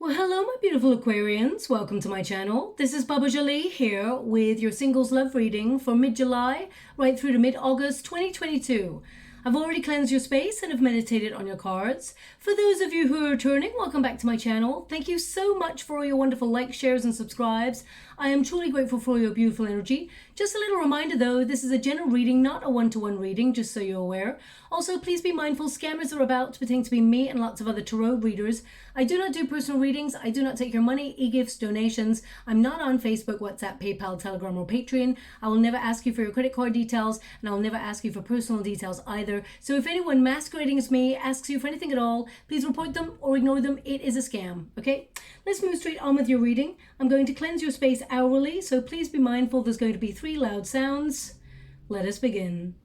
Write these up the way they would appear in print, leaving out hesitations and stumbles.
Well, hello, my beautiful Aquarians. Welcome to my channel. This is Baba Jolie here with your singles love reading for mid-July right through to mid-August 2022. I've already cleansed your space and have meditated on your cards. For those of you who are returning, welcome back to my channel. Thank you so much for all your wonderful likes, shares and subscribes. I am truly grateful for your beautiful energy. Just a little reminder though, this is a general reading, not a one-to-one reading, just so you're aware. Also, please be mindful, scammers are about to pretend to be me and lots of other tarot readers. I do not do personal readings. I do not take your money, e-gifts, donations. I'm not on Facebook, WhatsApp, PayPal, Telegram or Patreon. I will never ask you for your credit card details and I'll never ask you for personal details either. So if anyone masquerading as me asks you for anything at all, please report them or ignore them. It is a scam, okay? Let's move straight on with your reading. I'm going to cleanse your space hourly, so please be mindful there's going to be 3 loud sounds. Let us begin.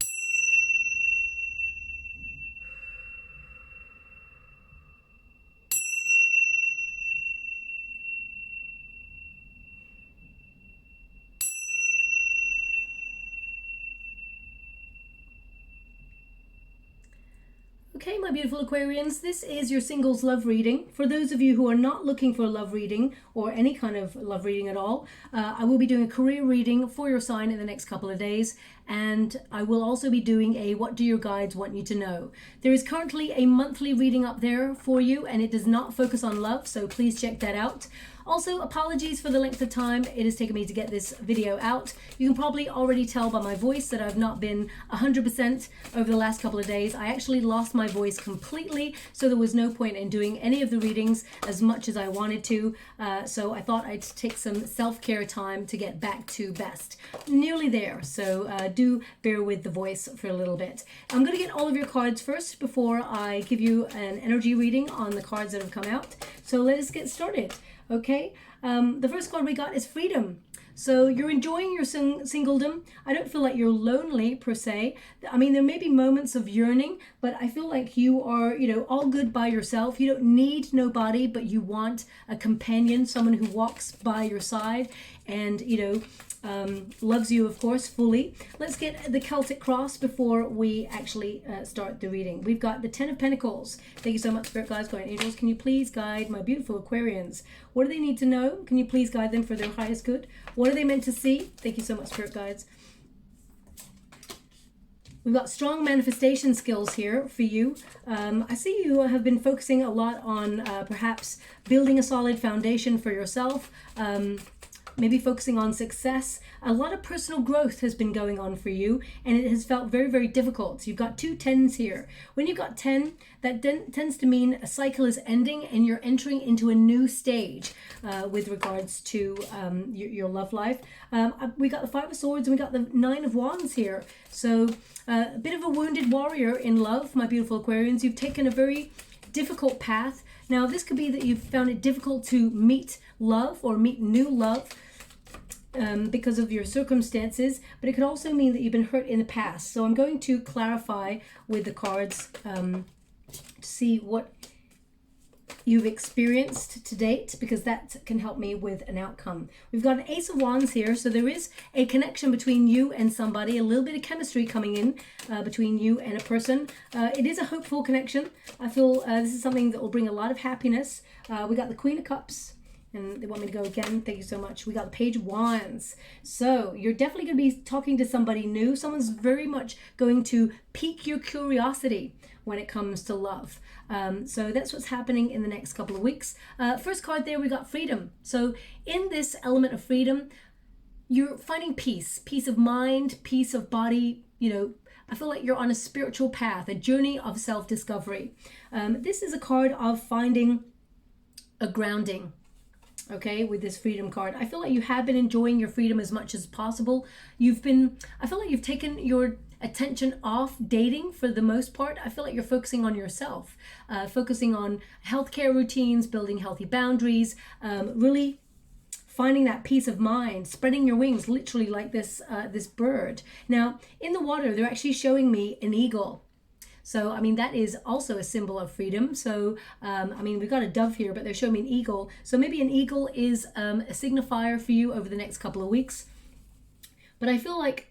Okay, my beautiful Aquarians, this is your singles love reading. For those of you who are not looking for a love reading or any kind of love reading at all, I will be doing a career reading for your sign in the next couple of days. And I will also be doing a what do your guides want you to know. There is currently a monthly reading up there for you and it does not focus on love, so please check that out. Also, apologies for the length of time it has taken me to get this video out. You can probably already tell by my voice that I've not been 100% over the last couple of days. I actually lost my voice completely, so there was no point in doing any of the readings as much as I wanted to. So I thought I'd take some self-care time to get back to best. Nearly there, so do bear with the voice for a little bit. I'm going to get all of your cards first before I give you an energy reading on the cards that have come out. So let us get started. Okay, the first card we got is freedom. So you're enjoying your singledom. I don't feel like you're lonely per se. I mean, there may be moments of yearning, but I feel like you are, all good by yourself. You don't need nobody, but you want a companion, someone who walks by your side and, loves you, of course, fully. Let's get the Celtic cross before we actually start the reading. We've got the 10 of Pentacles. Thank you so much, Spirit Guides, Guardian Angels. Can you please guide my beautiful Aquarians? What do they need to know? Can you please guide them for their highest good? What are they meant to see? Thank you so much, Spirit Guides. We've got strong manifestation skills here for you. I see you have been focusing a lot on perhaps building a solid foundation for yourself. Maybe focusing on success. A lot of personal growth has been going on for you and it has felt very, very difficult. You've got 2 10s here. When you've got 10, that tends to mean a cycle is ending and you're entering into a new stage with regards to your love life. We got the 5 of Swords and we got the 9 of Wands here. So a bit of a wounded warrior in love, my beautiful Aquarians. You've taken a very difficult path. Now this could be that you've found it difficult to meet love or meet new love because of your circumstances, but it could also mean that you've been hurt in the past. So I'm going to clarify with the cards to see what you've experienced to date, because that can help me with an outcome. We've got an Ace of Wands here, so there is a connection between you and somebody, a little bit of chemistry coming in between you and a person. It is a hopeful connection. I feel this is something that will bring a lot of happiness. We got the Queen of Cups. And they want me to go again. Thank you so much. We got the Page of Wands. So you're definitely going to be talking to somebody new. Someone's very much going to pique your curiosity when it comes to love. So that's what's happening in the next couple of weeks. First card there, we got freedom. So in this element of freedom, you're finding peace of mind, peace of body. I feel like you're on a spiritual path, a journey of self-discovery. This is a card of finding a grounding. Okay, with this freedom card, I feel like you have been enjoying your freedom as much as possible. I feel like you've taken your attention off dating for the most part. I feel like you're focusing on yourself, focusing on healthcare routines, building healthy boundaries, really finding that peace of mind, spreading your wings, literally like this bird. Now, in the water, they're actually showing me an eagle. So, I mean, that is also a symbol of freedom. So, I mean, we've got a dove here, but they're showing me an eagle. So maybe an eagle is a signifier for you over the next couple of weeks. But I feel like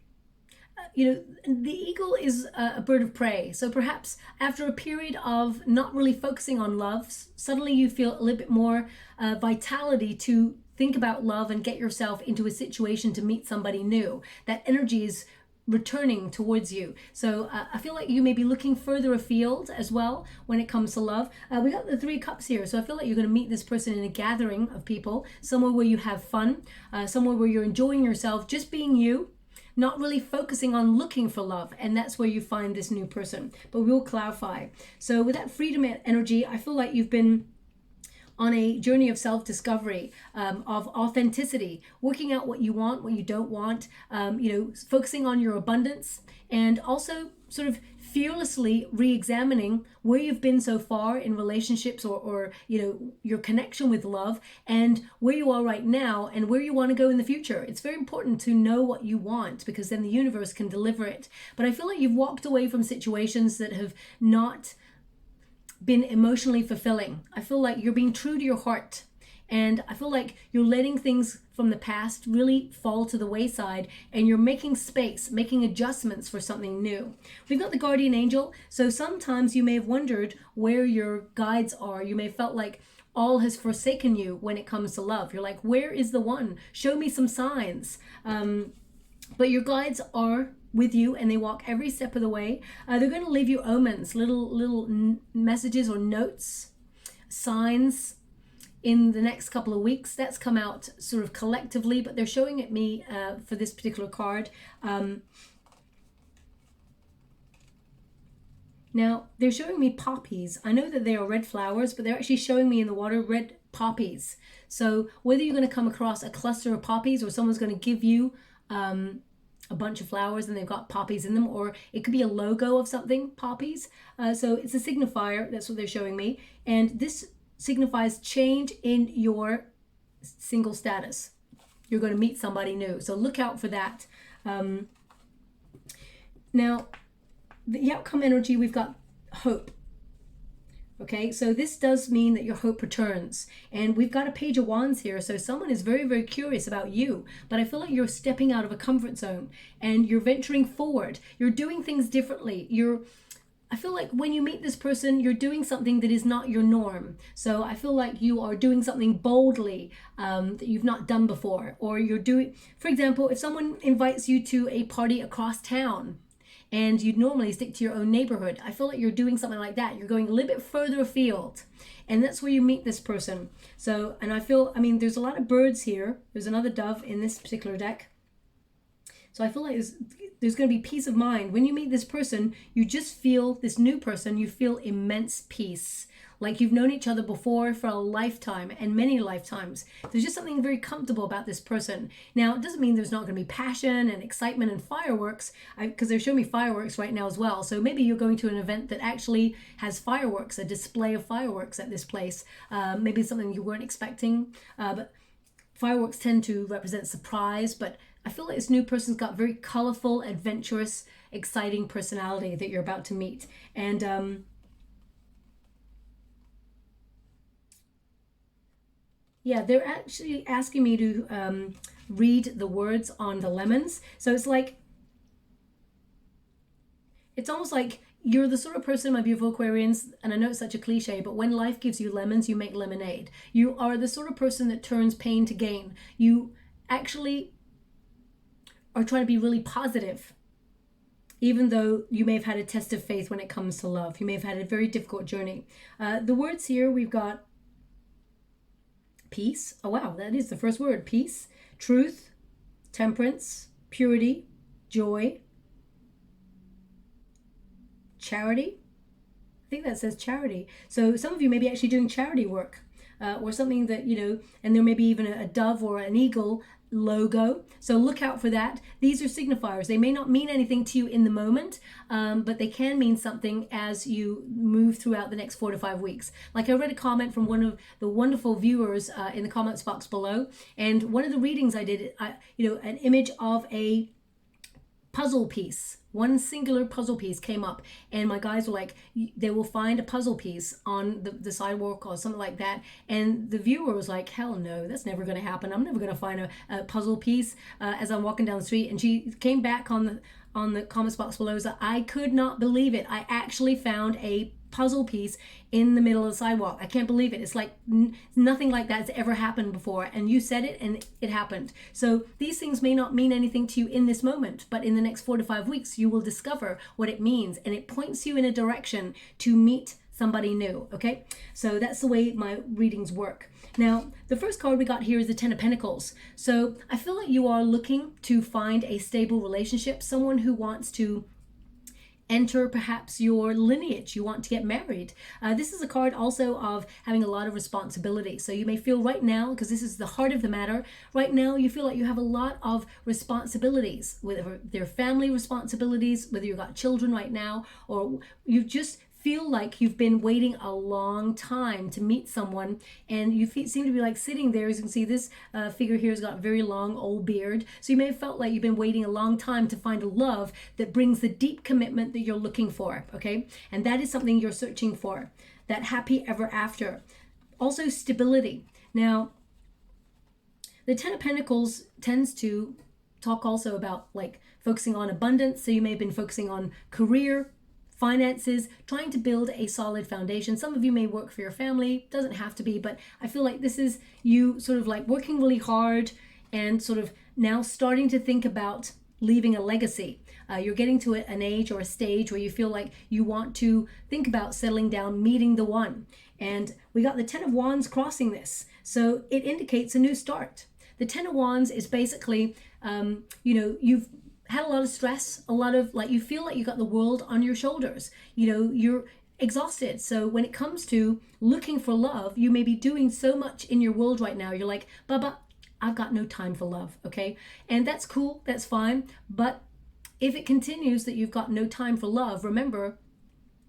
you know, the eagle is a bird of prey. So perhaps after a period of not really focusing on love, suddenly you feel a little bit more vitality to think about love and get yourself into a situation to meet somebody new. That energy is returning towards you. So I feel like you may be looking further afield as well when it comes to love. We got the 3 cups here, so I feel like you're going to meet this person in a gathering of people, somewhere where you have fun, somewhere where you're enjoying yourself, just being you, not really focusing on looking for love, and that's where you find this new person. But we'll clarify. So with that freedom energy, I feel like you've been on a journey of self-discovery, of authenticity, working out what you want, what you don't want, you know, focusing on your abundance, and also sort of fearlessly re-examining where you've been so far in relationships, or you know, your connection with love, and where you are right now and where you want to go in the future. It's very important to know what you want, because then the universe can deliver it. But I feel like you've walked away from situations that have not been emotionally fulfilling. I feel like you're being true to your heart, and I feel like you're letting things from the past really fall to the wayside, and you're making space, making adjustments for something new. We've got the guardian angel. So sometimes you may have wondered where your guides are. You may have felt like all has forsaken you when it comes to love. You're like, where is the one? Show me some signs. But your guides are with you, and they walk every step of the way. They're going to leave you omens, little messages or notes, signs in the next couple of weeks. That's come out sort of collectively, but they're showing it me for this particular card. Now, they're showing me poppies. I know that they are red flowers, but they're actually showing me in the water red poppies. So whether you're going to come across a cluster of poppies, or someone's going to give you a bunch of flowers and they've got poppies in them, or it could be a logo of something, poppies. So it's a signifier. That's what they're showing me. And this signifies change in your single status. You're going to meet somebody new. So look out for that. Now, the outcome energy, we've got hope. Okay, so this does mean that your hope returns. And we've got a page of wands here. So someone is very, very curious about you. But I feel like you're stepping out of a comfort zone and you're venturing forward. You're doing things differently. I feel like when you meet this person, you're doing something that is not your norm. So I feel like you are doing something boldly that you've not done before. Or you're doing, for example, if someone invites you to a party across town, and you'd normally stick to your own neighborhood, I feel like you're doing something like that. You're going a little bit further afield, and that's where you meet this person. So, and I mean, there's a lot of birds here. There's another dove in this particular deck. So I feel like there's going to be peace of mind. When you meet this person, you just feel, this new person, you feel immense peace. Like you've known each other before for a lifetime and many lifetimes. There's just something very comfortable about this person. Now, it doesn't mean there's not going to be passion and excitement and fireworks, because they're showing me fireworks right now as well. So maybe you're going to an event that actually has fireworks, a display of fireworks at this place. Maybe it's something you weren't expecting, but fireworks tend to represent surprise. But I feel like this new person's got very colorful, adventurous, exciting personality that you're about to meet. And yeah, they're actually asking me to read the words on the lemons. So it's like, it's almost like you're the sort of person, my beautiful Aquarians, and I know it's such a cliche, but when life gives you lemons, you make lemonade. You are the sort of person that turns pain to gain. You actually are trying to be really positive, even though you may have had a test of faith when it comes to love. You may have had a very difficult journey. The words here, we've got peace. Oh wow, that is the first word. Peace, truth, temperance, purity, joy, charity. I think that says charity. So some of you may be actually doing charity work, or something that, you know, and there may be even a dove or an eagle logo. So look out for that. These are signifiers. They may not mean anything to you in the moment, but they can mean something as you move throughout the next 4 to 5 weeks. Like I read a comment from one of the wonderful viewers in the comments box below, and one of the readings I did, you know, an image of a puzzle piece. One singular puzzle piece came up, and my guys were like, they will find a puzzle piece on the sidewalk or something like that. And the viewer was like, hell no, that's never going to happen. I'm never going to find a puzzle piece as I'm walking down the street. And she came back on on the comments box below is that I could not believe it. I actually found a puzzle piece in the middle of the sidewalk. I can't believe it. It's like nothing like that has ever happened before, and you said it and it happened. So these things may not mean anything to you in this moment, but in the next 4 to 5 weeks you will discover what it means, and it points you in a direction to meet somebody new. Okay, so that's the way my readings work. Now, the first card we got here is the Ten of Pentacles. So I feel like you are looking to find a stable relationship, someone who wants to enter perhaps your lineage. You want to get married. This is a card also of having a lot of responsibility. So you may feel right now, because this is the heart of the matter, right now you feel like you have a lot of responsibilities, whether they're family responsibilities, whether you've got children right now, or you just feel like you've been waiting a long time to meet someone, and you seem to be like sitting there. As you can see, this figure here has got a very long old beard, so you may have felt like you've been waiting a long time to find a love that brings the deep commitment that you're looking for. Okay, and that is something you're searching for, that happy ever after. Also stability. Now, the Ten of Pentacles tends to talk also about like focusing on abundance, so you may have been focusing on career, finances, trying to build a solid foundation. Some of you may work for your family, doesn't have to be, but I feel like this is you sort of like working really hard and sort of now starting to think about leaving a legacy. You're getting to an age or a stage where you feel like you want to think about settling down, meeting the one. And we got the Ten of Wands crossing this, so it indicates a new start. The Ten of Wands is basically, you know, you've had a lot of stress, a lot of like, you feel like you got the world on your shoulders, you know, you're exhausted. So when it comes to looking for love, you may be doing so much in your world right now. You're like, Baba, I've got no time for love. Okay, and that's cool, that's fine, but if it continues that you've got no time for love, remember,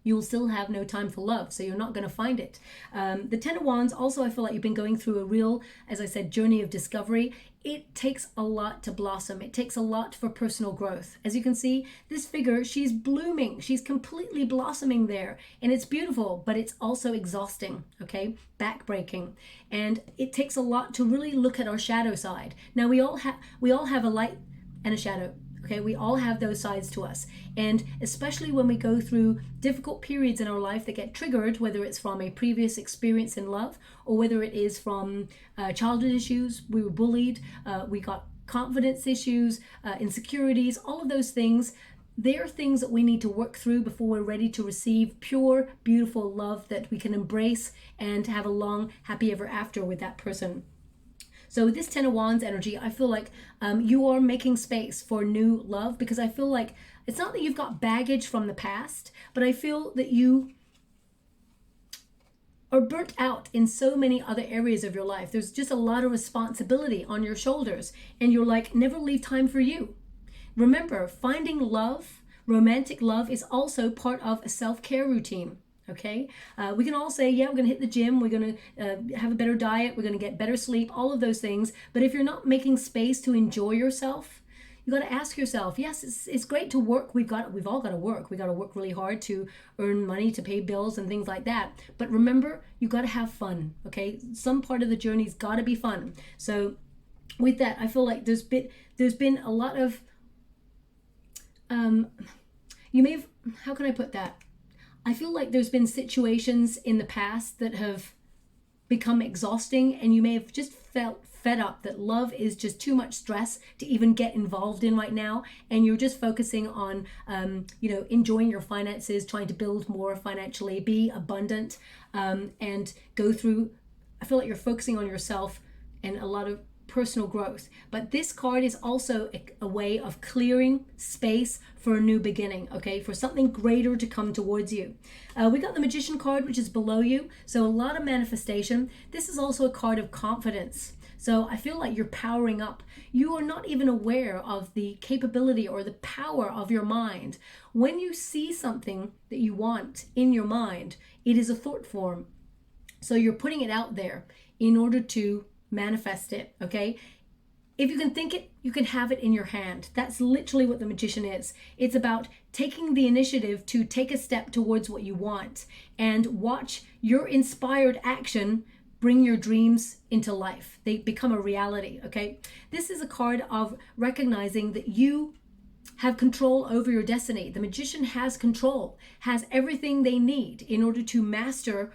you'll still have no time for love, so you're not going to find it. The Ten of Wands, also, I feel like you've been going through a real, as I said, journey of discovery. It takes a lot to blossom. It takes a lot for personal growth. As you can see, this figure, she's blooming. She's completely blossoming there, and it's beautiful, but it's also exhausting, okay? Backbreaking. And it takes a lot to really look at our shadow side. Now, we all have a light and a shadow. Okay, we all have those sides to us, and especially when we go through difficult periods in our life that get triggered, whether it's from a previous experience in love or whether it is from childhood issues, we were bullied, we got confidence issues, insecurities, all of those things. They're things that we need to work through before we're ready to receive pure, beautiful love that we can embrace and have a long, happy ever after with that person. So with this Ten of Wands energy, I feel like you are making space for new love, because I feel like it's not that you've got baggage from the past, but I feel that you are burnt out in so many other areas of your life. There's just a lot of responsibility on your shoulders, and you're like, never leave time for you. Remember, finding love, romantic love, is also part of a self-care routine. Okay, we can all say, yeah, we're going to hit the gym, we're going to have a better diet, we're going to get better sleep, all of those things. But if you're not making space to enjoy yourself, you got to ask yourself, yes, it's great to work. We've all got to work. We got to work really hard to earn money, to pay bills and things like that. But remember, you got to have fun. Okay, some part of the journey's got to be fun. So with that, I feel like there's been a lot of how can I put that? I feel like there's been situations in the past that have become exhausting, and you may have just felt fed up that love is just too much stress to even get involved in right now, and you're just focusing on enjoying your finances, trying to build more financially, be abundant, and go through, I feel like you're focusing on yourself and a lot of personal growth. But this card is also a way of clearing space for a new beginning, okay, for something greater to come towards you. We got the Magician card, which is below you, so a lot of manifestation. This is also a card of confidence. So I feel like you're powering up. You are not even aware of the capability or the power of your mind. When you see something that you want in your mind, it is a thought form. So you're putting it out there in order to manifest it, okay? If you can think it, you can have it in your hand. That's literally what the Magician is. It's about taking the initiative to take a step towards what you want and watch your inspired action bring your dreams into life. They become a reality, okay? This is a card of recognizing that you have control over your destiny. The magician has control, has everything they need in order to master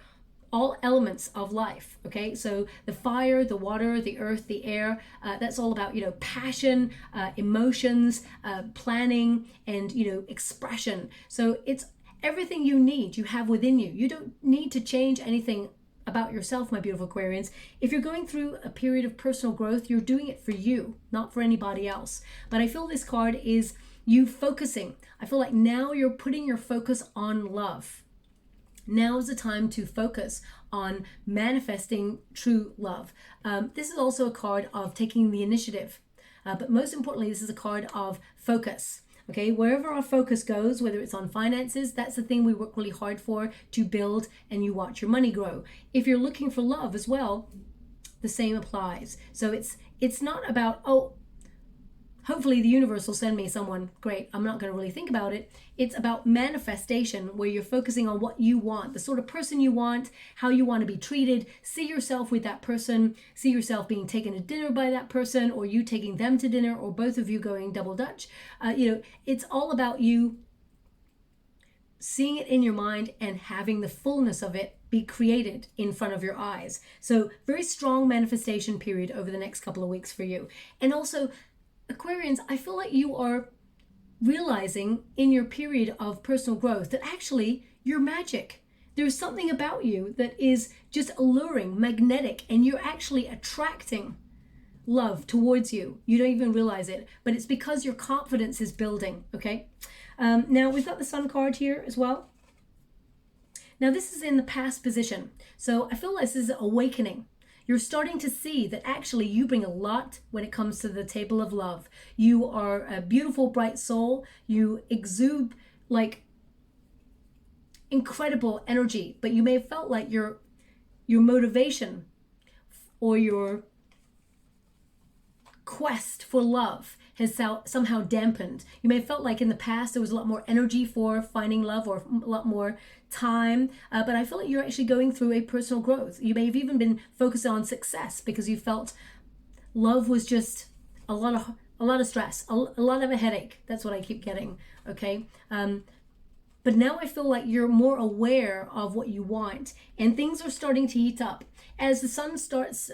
all elements of life. Okay, so the fire, the water, the earth, the air, that's all about, you know, passion, emotions, planning, and, you know, expression. So it's everything you need, you have within you. You don't need to change anything about yourself, my beautiful Aquarians. If you're going through a period of personal growth, you're doing it for you, not for anybody else. But I feel this card is you focusing. I feel like now you're putting your focus on love. Now is the time to focus on manifesting true love. This is also a card of taking the initiative. But most importantly, this is a card of focus. Okay, wherever our focus goes, whether it's on finances, that's the thing we work really hard for to build, and you watch your money grow. If you're looking for love as well, the same applies. So it's not about, oh, hopefully the universe will send me someone great, I'm not going to really think about it. It's about manifestation, where you're focusing on what you want, the sort of person you want, how you want to be treated. See yourself with that person, see yourself being taken to dinner by that person, or you taking them to dinner, or both of you going double Dutch. You know, it's all about you seeing it in your mind and having the fullness of it be created in front of your eyes. So very strong manifestation period over the next couple of weeks for you. And also, Aquarians, I feel like you are realizing in your period of personal growth that actually you're magic. There's something about you that is just alluring, magnetic, and you're actually attracting love towards you. You don't even realize it, but it's because your confidence is building, okay? Now we've got the Sun card here as well. Now this is in the past position. So I feel like this is awakening. You're starting to see that actually you bring a lot when it comes to the table of love. You are a beautiful, bright soul. You exude like incredible energy, but you may have felt like your motivation or your quest for love has somehow dampened. You may have felt like in the past there was a lot more energy for finding love, or a lot more time, but I feel like you're actually going through a personal growth. You may have even been focused on success because you felt love was just a lot of stress, a lot of a headache. That's what I keep getting, okay? But now I feel like you're more aware of what you want, and things are starting to heat up. As the sun starts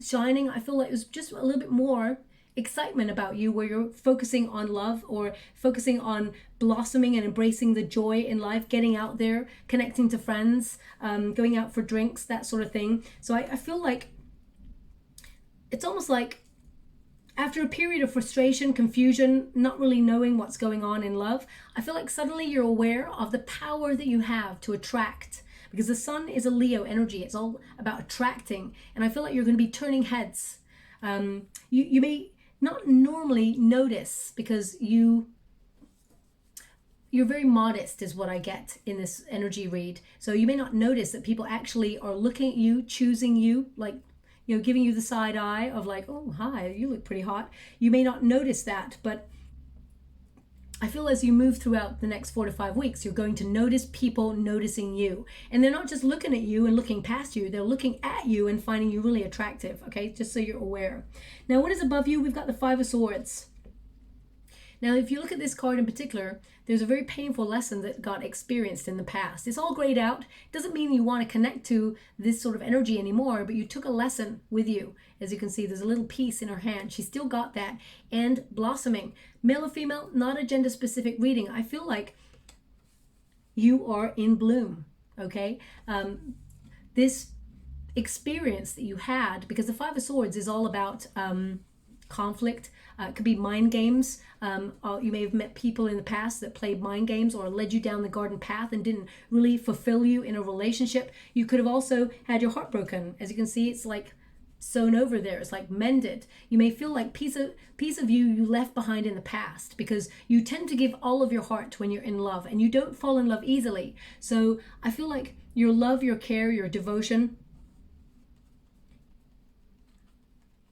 shining, I feel like there's just a little bit more excitement about you, where you're focusing on love, or focusing on blossoming and embracing the joy in life, getting out there, connecting to friends, going out for drinks, that sort of thing. So I feel like it's almost like after a period of frustration, confusion, not really knowing what's going on in love, I feel like suddenly you're aware of the power that you have to attract, because the sun is a Leo energy. It's all about attracting, and I feel like you're going to be turning heads. You may not normally notice, because you're very modest is what I get in this energy read. So you may not notice that people actually are looking at you, choosing you, like, you know, giving you the side eye of like, oh, hi, you look pretty hot. You may not notice that, but I feel as you move throughout the next 4 to 5 weeks, you're going to notice people noticing you. And they're not just looking at you and looking past you, they're looking at you and finding you really attractive, okay? Just so you're aware. Now, what is above you? We've got the Five of Swords. Now, if you look at this card in particular, there's a very painful lesson that got experienced in the past. It's all grayed out. It doesn't mean you want to connect to this sort of energy anymore, but you took a lesson with you. As you can see, there's a little piece in her hand. She still got that. And blossoming. Male or female, not a gender-specific reading. I feel like you are in bloom, okay? This experience that you had, because the Five of Swords is all about conflict. It could be mind games. You may have met people in the past that played mind games or led you down the garden path and didn't really fulfill you in a relationship. You could have also had your heart broken. As you can see, it's like sewn over there. It's like mended. You may feel like piece of you left behind in the past, because you tend to give all of your heart when you're in love, and you don't fall in love easily. So I feel like your love, your care, your devotion,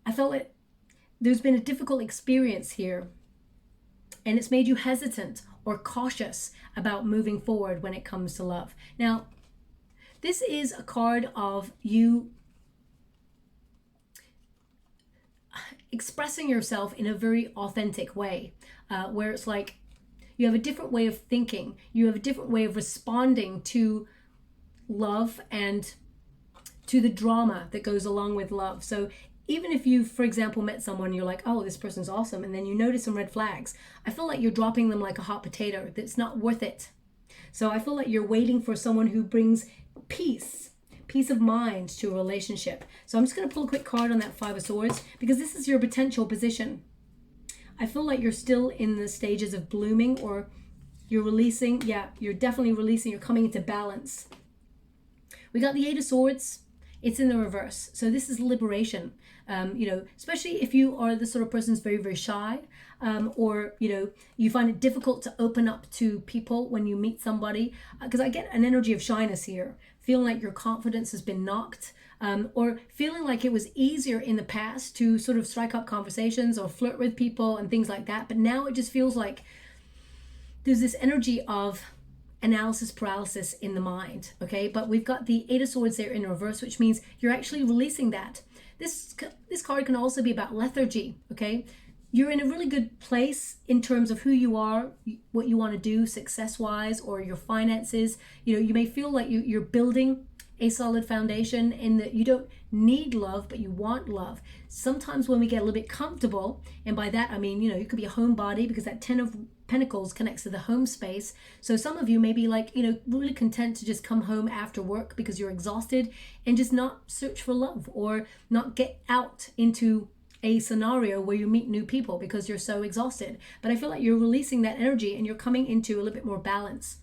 I felt like there's been a difficult experience here, and it's made you hesitant or cautious about moving forward when it comes to love. Now, this is a card of you. expressing yourself in a very authentic way, where it's like you have a different way of thinking, you have a different way of responding to love and to the drama that goes along with love. So even if you, for example, met someone, you're like, oh, this person's awesome, and then you notice some red flags, I feel like you're dropping them like a hot potato. That's not worth it. So I feel like you're waiting for someone who brings peace of mind to a relationship. So I'm just going to pull a quick card on that Five of Swords, because this is your potential position. I feel like you're still in the stages of blooming, or you're releasing. Yeah, you're definitely releasing. You're coming into balance. We got the Eight of Swords. It's in the reverse. So this is liberation. You know, especially if you are the sort of person who's very, very shy, or, you know, you find it difficult to open up to people when you meet somebody, because I get an energy of shyness here, feeling like your confidence has been knocked, or feeling like it was easier in the past to sort of strike up conversations or flirt with people and things like that. But now it just feels like there's this energy of analysis paralysis in the mind. Okay, but we've got the Eight of Swords there in reverse, which means you're actually releasing that. This card can also be about lethargy. Okay, you're in a really good place in terms of who you are, what you want to do success-wise, or your finances. You know, you may feel like you're building a solid foundation in that you don't need love, but you want love. Sometimes when we get a little bit comfortable, and by that I mean, you know, you could be a homebody, because that Ten of Pentacles connects to the home space. So some of you may be like, you know, really content to just come home after work because you're exhausted, and just not search for love, or not get out into a scenario where you meet new people because you're so exhausted. But I feel like you're releasing that energy and you're coming into a little bit more balance.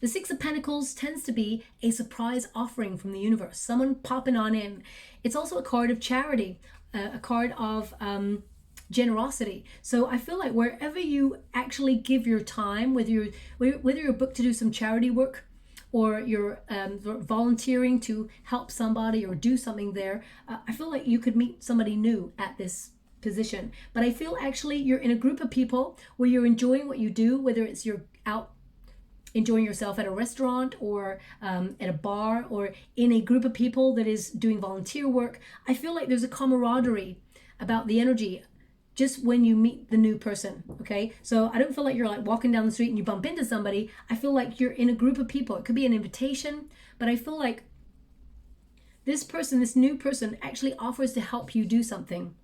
The Six of Pentacles tends to be a surprise offering from the universe, someone popping on in. It's also a card of charity, a card of generosity. So I feel like wherever you actually give your time, whether you're booked to do some charity work, or you're volunteering to help somebody or do something there, I feel like you could meet somebody new at this position. But I feel actually you're in a group of people where you're enjoying what you do, whether it's you're out enjoying yourself at a restaurant, or at a bar, or in a group of people that is doing volunteer work. I feel like there's a camaraderie about the energy just when you meet the new person. Okay, so I don't feel like you're like walking down the street and you bump into somebody. I feel like you're in a group of people. It could be an invitation, but I feel like this person, this new person, actually offers to help you do something.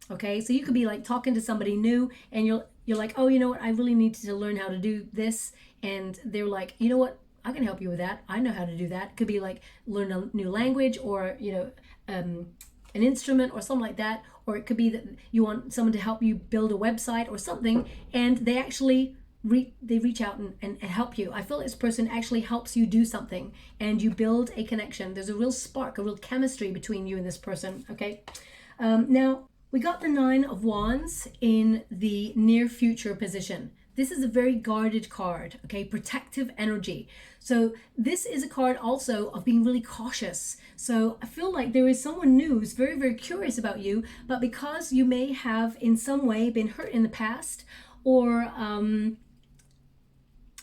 Okay, so you could be like talking to somebody new, and you're like, oh, you know what, I really need to learn how to do this, and they're like, you know what, I can help you with that. I know how to do that. It could be like learn a new language, or, you know, an instrument or something like that. Or it could be that you want someone to help you build a website or something, and they actually reach out and help you. I feel like this person actually helps you do something, and you build a connection. There's a real spark, a real chemistry between you and this person. Okay, now we got the Nine of Wands in the near future position. This is a very guarded card, okay, protective energy. So this is a card also of being really cautious. So I feel like there is someone new who's very, very curious about you, but because you may have in some way been hurt in the past, or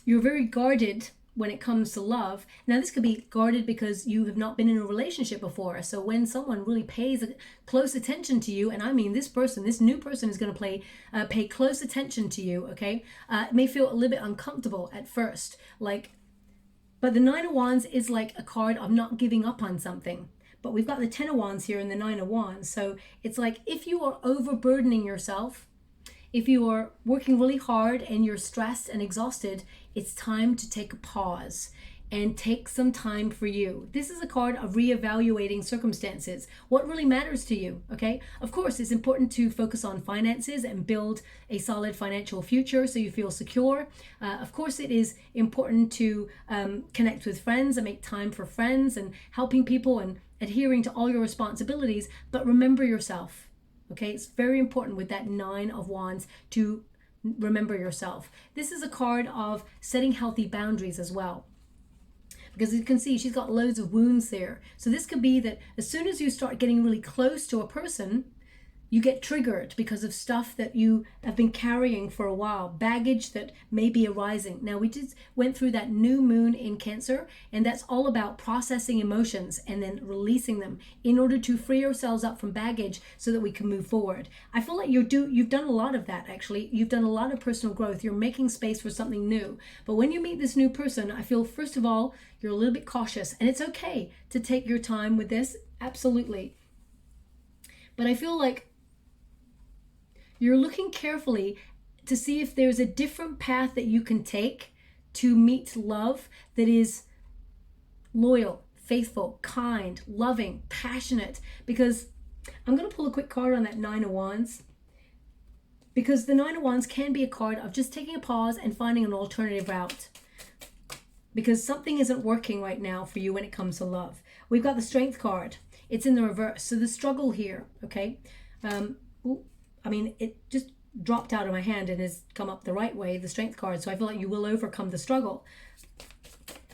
you're very guarded when it comes to love. Now this could be guarded because you have not been in a relationship before. So when someone really pays close attention to you, and I mean this person, this new person is going to pay close attention to you, okay? It may feel a little bit uncomfortable at first, but the Nine of Wands is like a card of not giving up on something. But we've got the Ten of Wands here and the Nine of Wands. So it's like if you are overburdening yourself, if you are working really hard and you're stressed and exhausted, it's time to take a pause and take some time for you. This is a card of reevaluating circumstances. What really matters to you, okay? Of course, it's important to focus on finances and build a solid financial future so you feel secure. Of course, it is important to connect with friends and make time for friends and helping people and adhering to all your responsibilities, but remember yourself. Okay, it's very important with that Nine of Wands to remember yourself. This is a card of setting healthy boundaries as well, because you can see she's got loads of wounds there. So this could be that as soon as you start getting really close to a person, you get triggered because of stuff that you have been carrying for a while, baggage that may be arising. Now, we just went through that new moon in Cancer, and that's all about processing emotions and then releasing them in order to free ourselves up from baggage so that we can move forward. I feel like you've done a lot of that, actually. You've done a lot of personal growth. You're making space for something new. But when you meet this new person, I feel, first of all, you're a little bit cautious, and it's okay to take your time with this, absolutely. But I feel like you're looking carefully to see if there's a different path that you can take to meet love that is loyal, faithful, kind, loving, passionate. Because I'm going to pull a quick card on that Nine of Wands. Because the Nine of Wands can be a card of just taking a pause and finding an alternative route. Because something isn't working right now for you when it comes to love. We've got the Strength card. It's in the reverse. So the struggle here, okay? I mean, it just dropped out of my hand and has come up the right way, the Strength card. So I feel like you will overcome the struggle.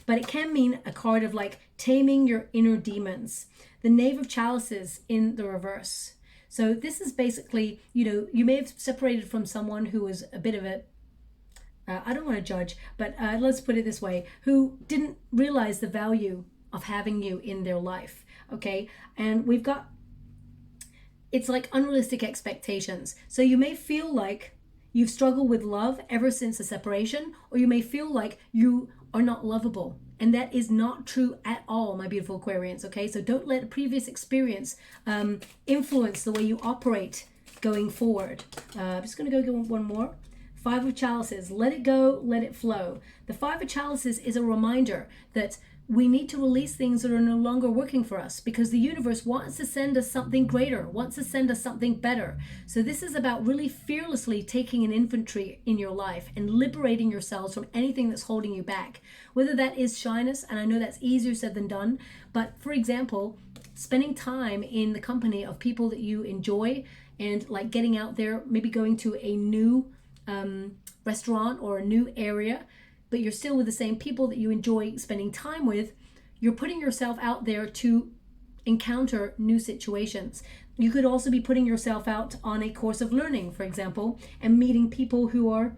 But it can mean a card of like taming your inner demons. The Knave of Chalices in the reverse. So this is basically, you know, you may have separated from someone who was a bit of a, I don't want to judge, but let's put it this way, who didn't realize the value of having you in their life, okay? And we've got, it's like unrealistic expectations. So you may feel like you've struggled with love ever since the separation, or you may feel like you are not lovable. And that is not true at all, my beautiful Aquarians, okay? So don't let a previous experience influence the way you operate going forward. I'm just going to go one more. Five of Chalices, let it go, let it flow. The Five of Chalices is a reminder that we need to release things that are no longer working for us, because the universe wants to send us something greater, wants to send us something better. So this is about really fearlessly taking an inventory in your life and liberating yourselves from anything that's holding you back. Whether that is shyness, and I know that's easier said than done, but for example, spending time in the company of people that you enjoy, and like getting out there, maybe going to a new restaurant or a new area, but you're still with the same people that you enjoy spending time with. You're putting yourself out there to encounter new situations. You could also be putting yourself out on a course of learning, for example, and meeting people who are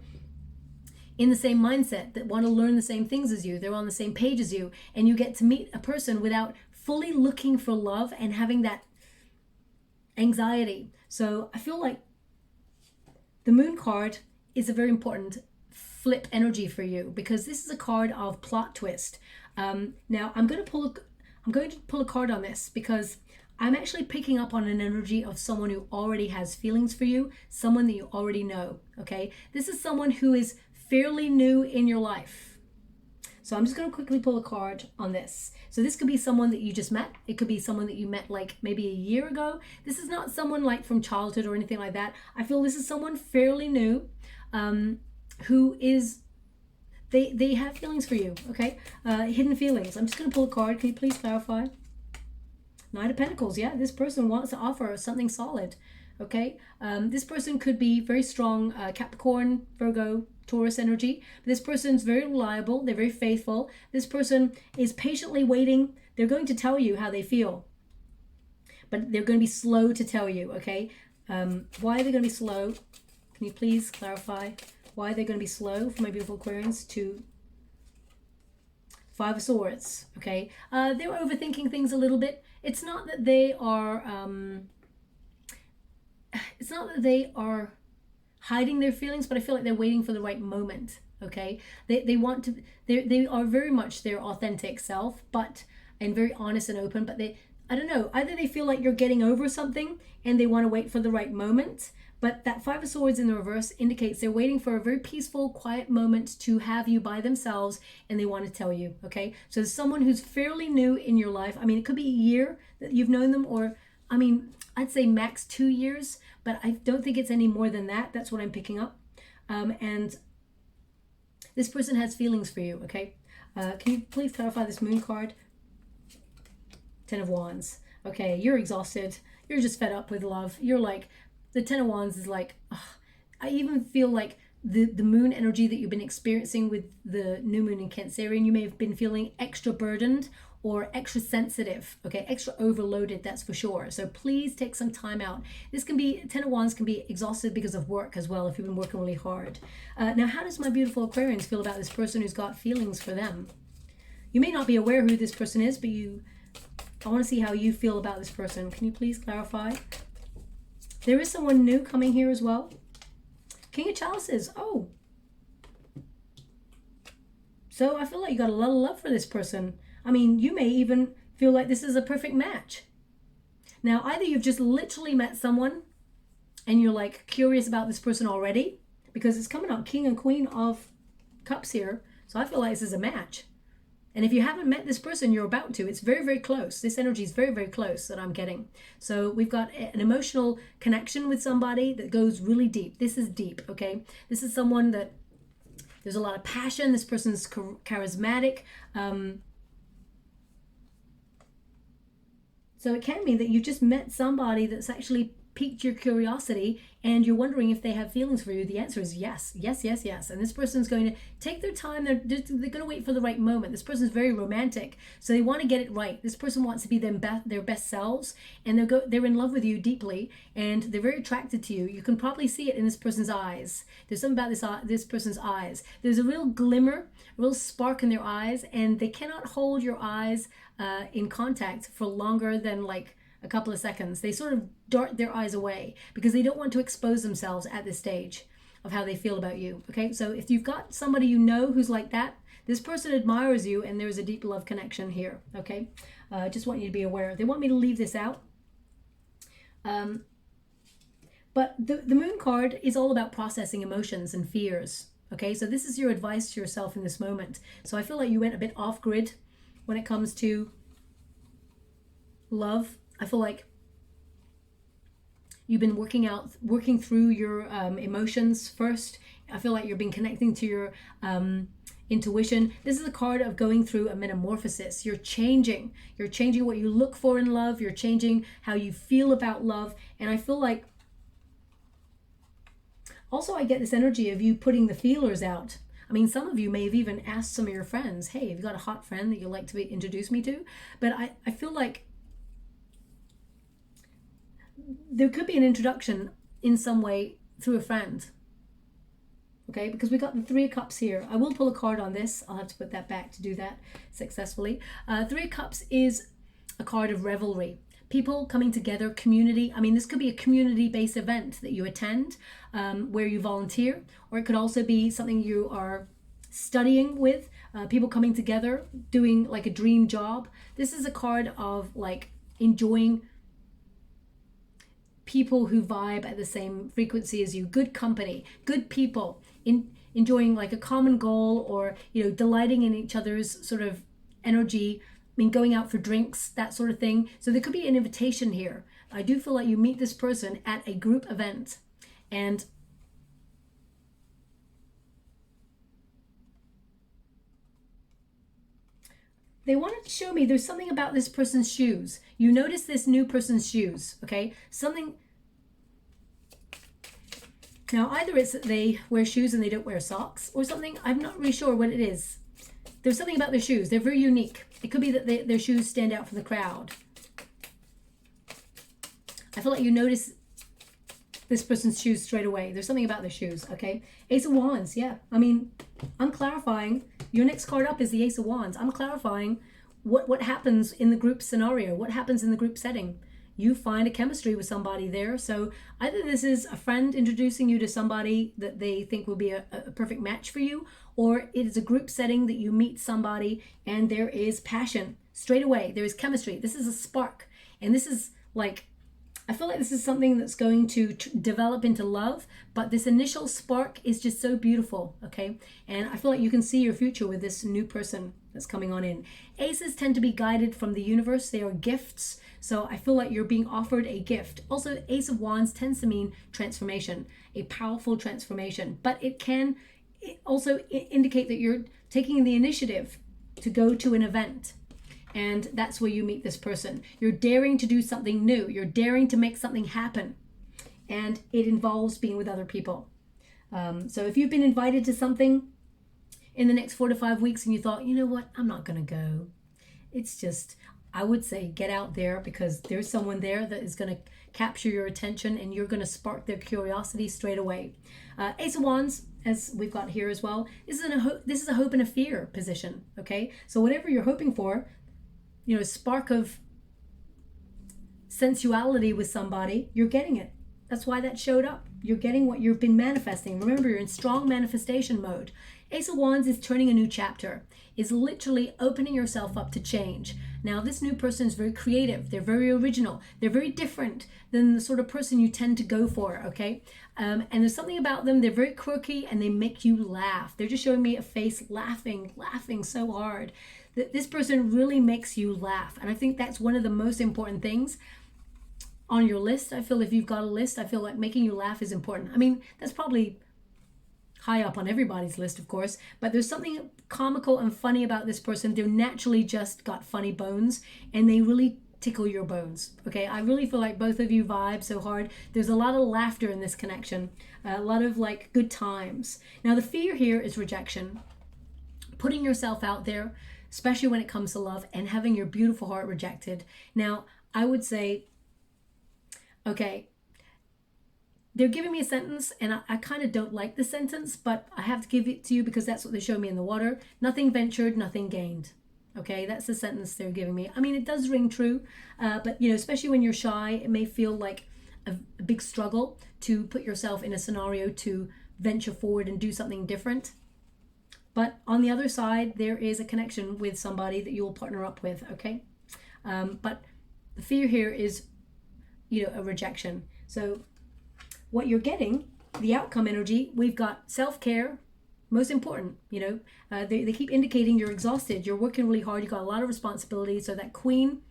in the same mindset, that want to learn the same things as you. They're on the same page as you, and you get to meet a person without fully looking for love and having that anxiety. So I feel like the Moon card is a very important flip energy for you, because this is a card of plot twist. Now I'm going to pull a card on this, because I'm actually picking up on an energy of someone who already has feelings for you, someone that you already know, okay? This is someone who is fairly new in your life. So I'm just going to quickly pull a card on this. So this could be someone that you just met. It could be someone that you met like maybe a year ago. This is not someone like from childhood or anything like that. I feel this is someone fairly new, who is, they have feelings for you, okay? Hidden feelings. I'm just going to pull a card. Can you please clarify? Knight of Pentacles. Yeah, this person wants to offer something solid, okay? This person could be very strong Capricorn, Virgo, Taurus energy. This person's very reliable. They're very faithful. This person is patiently waiting. They're going to tell you how they feel, but they're going to be slow to tell you, okay? Why are they going to be slow? Can you please clarify why they're going to be slow for my beautiful Aquarians? To Five of Swords, okay? They're overthinking things a little bit. It's not that they are hiding their feelings, but I feel like they're waiting for the right moment, okay? They want to, they are very much their authentic self, but, and very honest and open, but they, I don't know, either they feel like you're getting over something and they want to wait for the right moment. But that Five of Swords in the reverse indicates they're waiting for a very peaceful, quiet moment to have you by themselves, and they want to tell you, okay? So there's someone who's fairly new in your life. I mean, it could be a year that you've known them, or, I mean, I'd say max 2 years, but I don't think it's any more than that. That's what I'm picking up. And this person has feelings for you, okay? Can you please clarify this Moon card? Ten of Wands. Okay, you're exhausted. You're just fed up with love. You're like, the Ten of Wands is like, ugh. I even feel like the moon energy that you've been experiencing with the new moon in Cancerian, you may have been feeling extra burdened or extra sensitive, okay, extra overloaded, that's for sure. So please take some time out. This can be, Ten of Wands can be exhausted because of work as well, if you've been working really hard. Now, how does my beautiful Aquarians feel about this person who's got feelings for them? You may not be aware who this person is, but I want to see how you feel about this person. Can you please clarify? There is someone new coming here as well. King of Chalices. Oh. So I feel like you got a lot of love for this person. I mean, you may even feel like this is a perfect match. Now, either you've just literally met someone and you're like curious about this person already, because it's coming up King and Queen of Cups here. So I feel like this is a match. And if you haven't met this person, you're about to. It's very, very close. This energy is very, very close that I'm getting. So we've got an emotional connection with somebody that goes really deep. This is deep, okay? This is someone that there's a lot of passion. This person's charismatic. So it can mean that you just met somebody that's actually piqued your curiosity and you're wondering if they have feelings for you. The answer is yes, yes, yes, yes. And this person's going to take their time. They're going to wait for the right moment. This person's very romantic, so they want to get it right. This person wants to be their best selves, and they're in love with you deeply, and they're very attracted to you. You can probably see it in this person's eyes. There's something about this person's eyes. There's a real glimmer, a real spark in their eyes, and they cannot hold your eyes in contact for longer than like a couple of seconds. They sort of dart their eyes away because they don't want to expose themselves at this stage of how they feel about you. Okay, so if you've got somebody you know who's like that, this person admires you and there's a deep love connection here. Okay, just want you to be aware. They want me to leave this out. But the Moon card is all about processing emotions and fears. Okay, so this is your advice to yourself in this moment. So I feel like you went a bit off grid when it comes to love. I feel like you've been working through your emotions first. I feel like you've been connecting to your intuition. This is a card of going through a metamorphosis. You're changing what you look for in love. You're changing how you feel about love. And I feel like also I get this energy of you putting the feelers out. I mean, some of you may have even asked some of your friends, hey, have you got a hot friend that you'd like to introduce me to? But I feel like there could be an introduction in some way through a friend. Okay, because we got the Three of Cups here. I will pull a card on this. I'll have to put that back to do that successfully. Three of Cups is a card of revelry. People coming together, community. I mean, this could be a community-based event that you attend where you volunteer, or it could also be something you are studying with, people coming together, doing like a dream job. This is a card of like enjoying people who vibe at the same frequency as you, good company, good people, enjoying like a common goal, or, you know, delighting in each other's sort of energy. I mean, going out for drinks, that sort of thing. So there could be an invitation here. I do feel like you meet this person at a group event, and they wanted to show me there's something about this person's shoes. You notice this new person's shoes, okay? Something. Now, either it's that they wear shoes and they don't wear socks or something. I'm not really sure what it is. There's something about their shoes. They're very unique. It could be that their shoes stand out from the crowd. I feel like you notice this person's shoes straight away. There's something about their shoes, okay? Ace of Wands, yeah. I mean, I'm clarifying. Your next card up is the Ace of Wands. I'm clarifying what happens in the group scenario, what happens in the group setting. You find a chemistry with somebody there. So either this is a friend introducing you to somebody that they think will be a perfect match for you, or it is a group setting that you meet somebody and there is passion straight away. There is chemistry. This is a spark. And this is like, I feel like this is something that's going to develop into love, but this initial spark is just so beautiful, okay? And I feel like you can see your future with this new person that's coming on in. Aces tend to be guided from the universe. They are gifts. So I feel like you're being offered a gift. Also, Ace of Wands tends to mean transformation, a powerful transformation, but it can also indicate that you're taking the initiative to go to an event. And that's where you meet this person. You're daring to do something new. You're daring to make something happen. And it involves being with other people. So if you've been invited to something in the next 4 to 5 weeks and you thought, you know what, I'm not going to go. it's just, I would say, get out there, because there's someone there that is going to capture your attention, and you're going to spark their curiosity straight away. Ace of Wands, as we've got here as well, this is a hope and a fear position. Okay, so whatever you're hoping for, you know, spark of sensuality with somebody, you're getting it. That's why that showed up. You're getting what you've been manifesting. Remember, you're in strong manifestation mode. Ace of Wands is turning a new chapter, is literally opening yourself up to change. Now, this new person is very creative. They're very original. They're very different than the sort of person you tend to go for, okay? And there's something about them. They're very quirky, and they make you laugh. They're just showing me a face laughing so hard. This person really makes you laugh. And I think that's one of the most important things on your list. I feel if you've got a list, I feel like making you laugh is important. I mean, that's probably high up on everybody's list, of course, but there's something comical and funny about this person. They're naturally just got funny bones, and they really tickle your bones. Okay, I really feel like both of you vibe so hard. There's a lot of laughter in this connection, a lot of like good times. Now, the fear here is rejection, putting yourself out there, especially when it comes to love, and having your beautiful heart rejected. Now, I would say, okay, they're giving me a sentence, and I kind of don't like the sentence, but I have to give it to you because that's what they show me in the water. Nothing ventured, nothing gained. Okay, that's the sentence they're giving me. I mean, it does ring true, but, you know, especially when you're shy, it may feel like a big struggle to put yourself in a scenario to venture forward and do something different. But on the other side, there is a connection with somebody that you'll partner up with, okay? But the fear here is, you know, a rejection. So what you're getting, the outcome energy, we've got self-care, most important, you know. They keep indicating you're exhausted, you're working really hard, you've got a lot of responsibility. So that Queen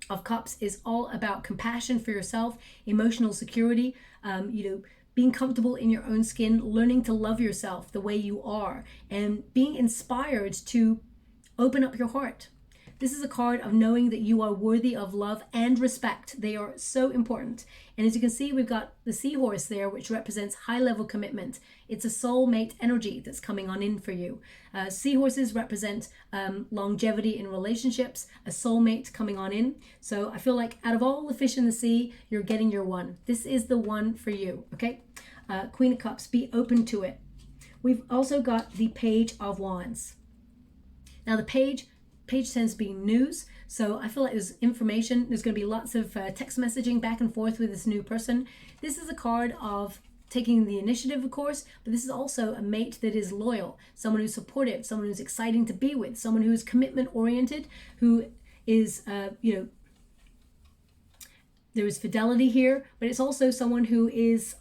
of Cups is all about compassion for yourself, emotional security, you know, being comfortable in your own skin, learning to love yourself the way you are, and being inspired to open up your heart. This is a card of knowing that you are worthy of love and respect. They are so important. And as you can see, we've got the seahorse there, which represents high-level commitment. It's a soulmate energy that's coming on in for you. Seahorses represent longevity in relationships, a soulmate coming on in. So I feel like out of all the fish in the sea, you're getting your one. This is the one for you, okay? Queen of Cups, be open to it. We've also got the Page of Wands. Now, the page tends to be news, so I feel like there's information. There's going to be lots of text messaging back and forth with this new person. This is a card of taking the initiative, of course, but this is also a mate that is loyal, someone who's supportive, someone who's exciting to be with, someone who is commitment oriented, who is, you know, there is fidelity here, but it's also someone who is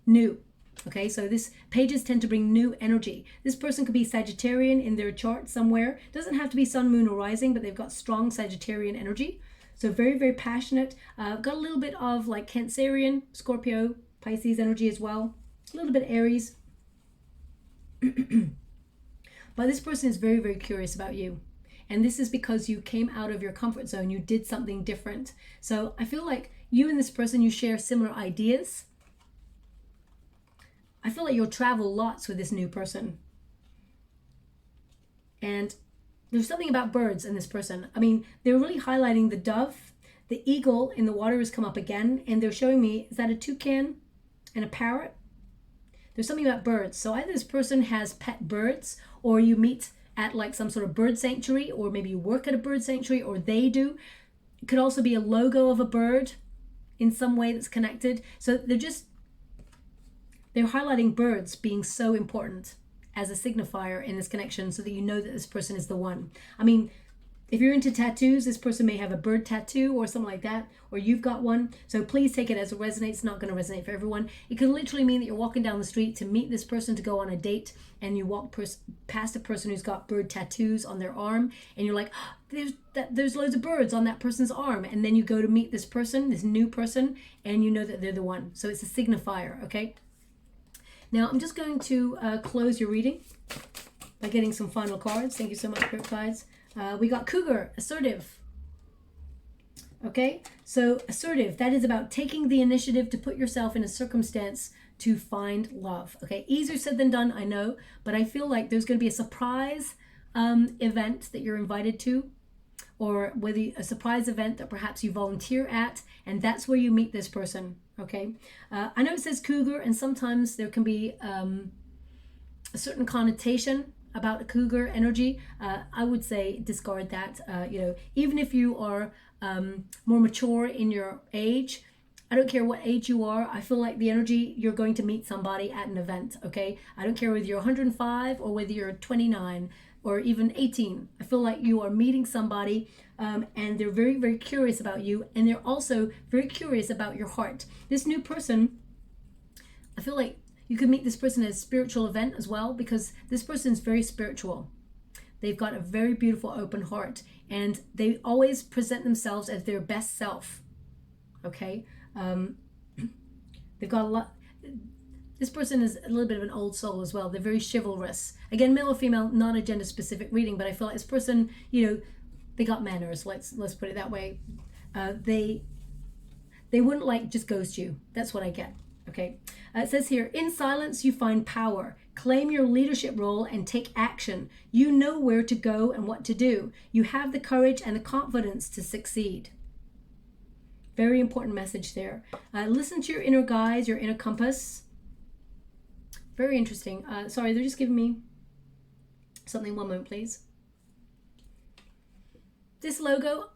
new. Okay, so this pages tend to bring new energy. This person could be Sagittarian in their chart somewhere. Doesn't have to be sun, moon, or rising, but they've got strong Sagittarian energy. So very, very passionate. Got a little bit of like Cancerian, Scorpio, Pisces energy as well. A little bit Aries. But this person is very, very curious about you. And this is because you came out of your comfort zone. You did something different. So I feel like you and this person, you share similar ideas. I feel like you'll travel lots with this new person. And there's something about birds in this person. I mean, they're really highlighting the dove. The eagle in the water has come up again, and they're showing me, is that a toucan and a parrot? There's something about birds. So either this person has pet birds, or you meet at like some sort of bird sanctuary, or maybe you work at a bird sanctuary, or they do. It could also be a logo of a bird in some way that's connected. So they're highlighting birds being so important as a signifier in this connection, so that you know that this person is the one. I mean, if you're into tattoos, this person may have a bird tattoo or something like that, or you've got one. So please take it as it resonates. It's not going to resonate for everyone. It could literally mean that you're walking down the street to meet this person to go on a date, and you walk past a person who's got bird tattoos on their arm, and you're like, oh, there's loads of birds on that person's arm. And then you go to meet this person, this new person, and you know that they're the one. So it's a signifier, okay? Now, I'm just going to close your reading by getting some final cards. Thank you so much, Spirit Guides. We got Cougar, assertive. Okay, so assertive, that is about taking the initiative to put yourself in a circumstance to find love. Okay, easier said than done, I know, but I feel like there's going to be a surprise event that you're invited to, or whether a surprise event that perhaps you volunteer at, and that's where you meet this person. Okay, I know it says cougar, and sometimes there can be a certain connotation about a cougar energy. I would say discard that. You know, even if you are more mature in your age, I don't care what age you are. I feel like the energy, you're going to meet somebody at an event. Okay, I don't care whether you're 105 or whether you're 29 or even 18. I feel like you are meeting somebody, and they're very, very curious about you, and they're also very curious about your heart. This new person, I feel like you could meet this person at a spiritual event as well, because this person is very spiritual. They've got a very beautiful open heart, and they always present themselves as their best self. Okay, they've got a lot. This person is a little bit of an old soul as well. They're very chivalrous. Again, male or female, not a gender specific reading, but I feel like this person, you know, they got manners. Let's put it that way. They wouldn't like just ghost you. That's what I get. Okay. It says here, in silence you find power. Claim your leadership role and take action. You know where to go and what to do. You have the courage and the confidence to succeed. Very important message there. Listen to your inner guides, your inner compass. Very interesting. Sorry, they're just giving me something. One moment, please. This logo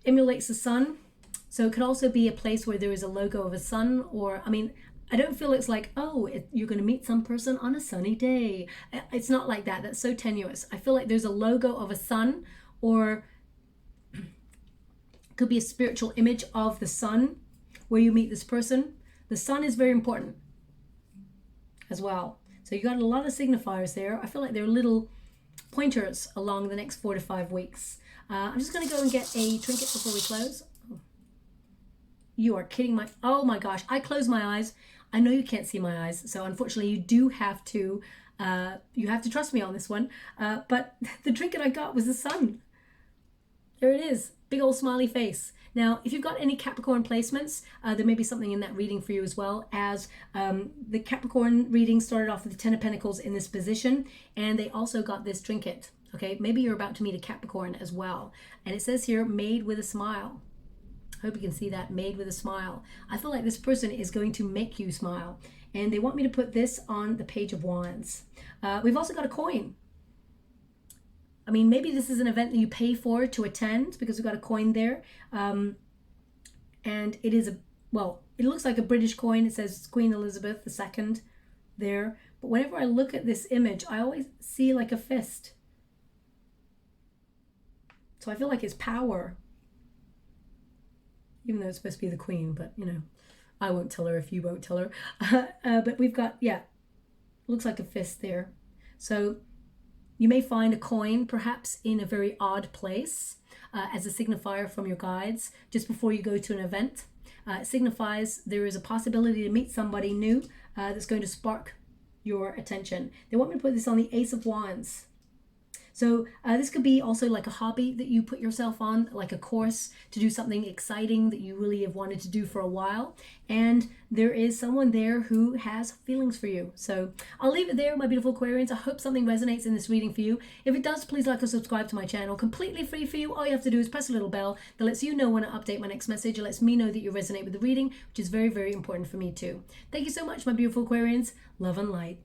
emulates the sun. So it could also be a place where there is a logo of a sun, or, I mean, I don't feel it's like, oh, you're going to meet some person on a sunny day. It's not like that. That's so tenuous. I feel like there's a logo of a sun, or it could be a spiritual image of the sun where you meet this person. The sun is very important as well. So you got a lot of signifiers there. I feel like they're little pointers along the next 4 to 5 weeks. I'm just going to go and get a trinket before we close. You are kidding oh my gosh, I close my eyes. I know you can't see my eyes, so unfortunately you do have to trust me on this one. But the trinket I got was the sun. There it is, big old smiley face. Now, if you've got any Capricorn placements, there may be something in that reading for you as well, as the Capricorn reading started off with the Ten of Pentacles in this position, and they also got this trinket. Okay, maybe you're about to meet a Capricorn as well. And it says here, made with a smile. I hope you can see that, made with a smile. I feel like this person is going to make you smile. And they want me to put this on the Page of Wands. We've also got a coin. I mean, maybe this is an event that you pay for to attend, because we've got a coin there. And it is well, it looks like a British coin. It says Queen Elizabeth II there. But whenever I look at this image, I always see like a fist. So I feel like it's power. Even though it's supposed to be the queen, but you know, I won't tell her if you won't tell her. But we've got, yeah, looks like a fist there. So you may find a coin perhaps in a very odd place as a signifier from your guides just before you go to an event. It signifies there is a possibility to meet somebody new that's going to spark your attention. They want me to put this on the Ace of Wands. So this could be also like a hobby that you put yourself on, like a course to do something exciting that you really have wanted to do for a while. And there is someone there who has feelings for you. So I'll leave it there, my beautiful Aquarians. I hope something resonates in this reading for you. If it does, please like or subscribe to my channel. Completely free for you. All you have to do is press a little bell that lets you know when I update my next message. It lets me know that you resonate with the reading, which is very, very important for me too. Thank you so much, my beautiful Aquarians. Love and light.